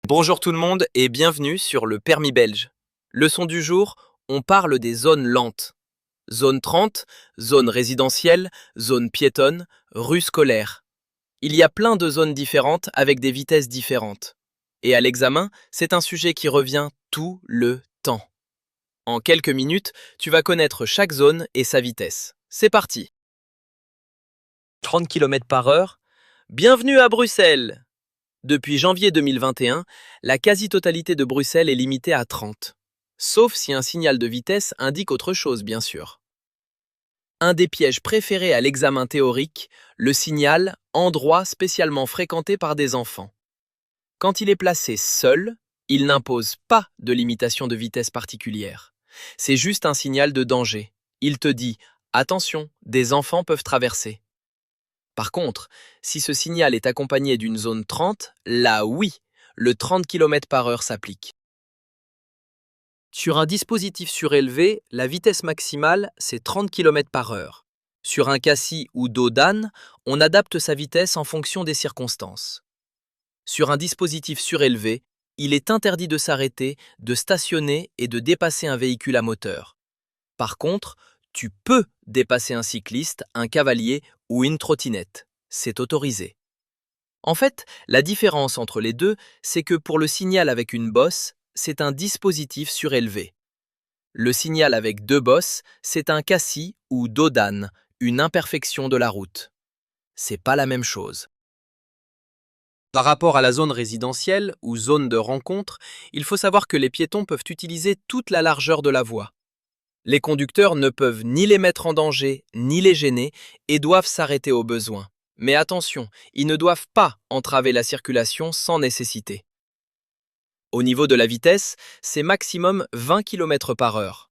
Bonjour tout le monde et bienvenue sur le permis belge. Leçon du jour, on parle des zones lentes. Zone 30, zone résidentielle, zone piétonne, rue scolaire. Il y a plein de zones différentes avec des vitesses différentes. Et à l'examen, c'est un sujet qui revient tout le temps. En quelques minutes, tu vas connaître chaque zone et sa vitesse. C'est parti. 30 km par heure. Bienvenue à Bruxelles. Depuis janvier 2021, la quasi-totalité de Bruxelles est limitée à 30. Sauf si un signal de vitesse indique autre chose, bien sûr. Un des pièges préférés à l'examen théorique, le signal « endroit spécialement fréquenté par des enfants ». Quand il est placé seul, il n'impose pas de limitation de vitesse particulière. C'est juste un signal de danger. Il te dit « attention, des enfants peuvent traverser ». Par contre, si ce signal est accompagné d'une zone 30, là oui, le 30 km par heure s'applique. Sur un dispositif surélevé, la vitesse maximale, c'est 30 km par heure. Sur un cassis ou dos d'âne, on adapte sa vitesse en fonction des circonstances. Sur un dispositif surélevé, il est interdit de s'arrêter, de stationner et de dépasser un véhicule à moteur. Par contre, tu peux dépasser un cycliste, un cavalier ou une trottinette. C'est autorisé. En fait, la différence entre les deux, c'est que pour le signal avec une bosse, c'est un dispositif surélevé. Le signal avec deux bosses, c'est un cassis ou dos d'âne, une imperfection de la route. C'est pas la même chose. Par rapport à la zone résidentielle ou zone de rencontre, il faut savoir que les piétons peuvent utiliser toute la largeur de la voie. Les conducteurs ne peuvent ni les mettre en danger, ni les gêner, et doivent s'arrêter au besoin. Mais attention, ils ne doivent pas entraver la circulation sans nécessité. Au niveau de la vitesse, c'est maximum 20 km par heure.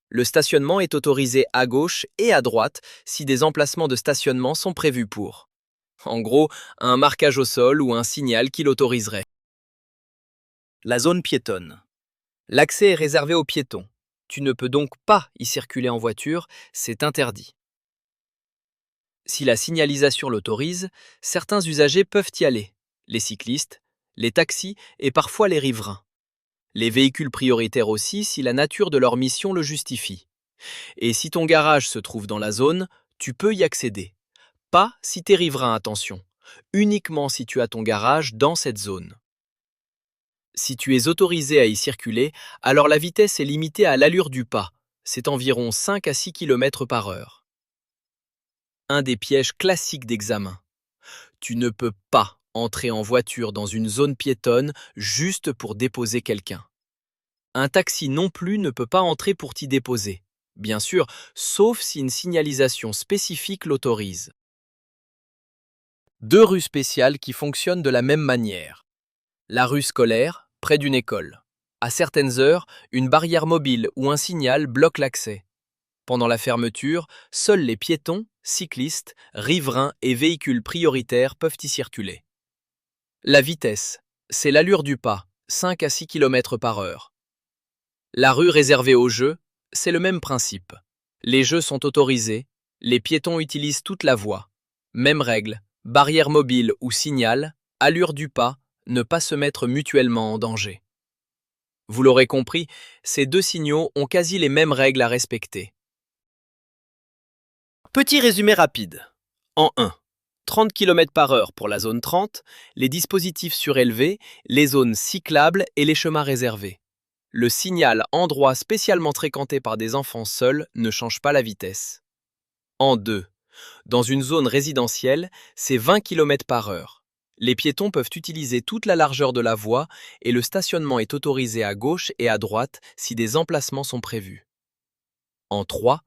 Le stationnement est autorisé à gauche et à droite si des emplacements de stationnement sont prévus pour. En gros, un marquage au sol ou un signal qui l'autoriserait. La zone piétonne. L'accès est réservé aux piétons. Tu ne peux donc pas y circuler en voiture, c'est interdit. Si la signalisation l'autorise, certains usagers peuvent y aller, les cyclistes, les taxis et parfois les riverains. Les véhicules prioritaires aussi si la nature de leur mission le justifie. Et si ton garage se trouve dans la zone, tu peux y accéder. Pas si t'es riverain, attention. Uniquement si tu as ton garage dans cette zone. Si tu es autorisé à y circuler, alors la vitesse est limitée à l'allure du pas. C'est environ 5 à 6 km par heure. Un des pièges classiques d'examen. Tu ne peux pas entrer en voiture dans une zone piétonne juste pour déposer quelqu'un. Un taxi non plus ne peut pas entrer pour t'y déposer. Bien sûr, sauf si une signalisation spécifique l'autorise. Deux rues spéciales qui fonctionnent de la même manière. La rue scolaire, près d'une école. À certaines heures, une barrière mobile ou un signal bloque l'accès. Pendant la fermeture, seuls les piétons, cyclistes, riverains et véhicules prioritaires peuvent y circuler. La vitesse, c'est l'allure du pas, 5 à 6 km par heure. La rue réservée aux jeux, c'est le même principe. Les jeux sont autorisés, les piétons utilisent toute la voie. Même règle, barrière mobile ou signal, allure du pas, ne pas se mettre mutuellement en danger. Vous l'aurez compris, ces deux signaux ont quasi les mêmes règles à respecter. Petit résumé rapide. En 1, 30 km par heure pour la zone 30, les dispositifs surélevés, les zones cyclables et les chemins réservés. Le signal endroit spécialement fréquenté par des enfants seuls ne change pas la vitesse. En 2, dans une zone résidentielle, c'est 20 km par heure. Les piétons peuvent utiliser toute la largeur de la voie et le stationnement est autorisé à gauche et à droite si des emplacements sont prévus. En 3,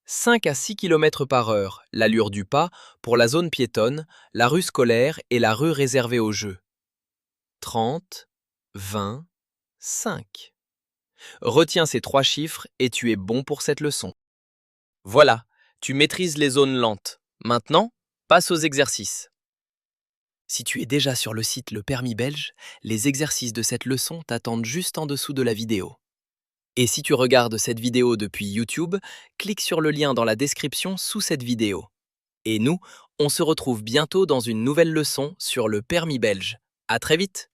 5 à 6 km par heure, l'allure du pas, pour la zone piétonne, la rue scolaire et la rue réservée aux jeux. 30, 20, 5. Retiens ces trois chiffres et tu es bon pour cette leçon. Voilà, tu maîtrises les zones lentes. Maintenant, passe aux exercices. Si tu es déjà sur le site Le Permis Belge, les exercices de cette leçon t'attendent juste en dessous de la vidéo. Et si tu regardes cette vidéo depuis YouTube, clique sur le lien dans la description sous cette vidéo. Et nous, on se retrouve bientôt dans une nouvelle leçon sur le permis belge. À très vite!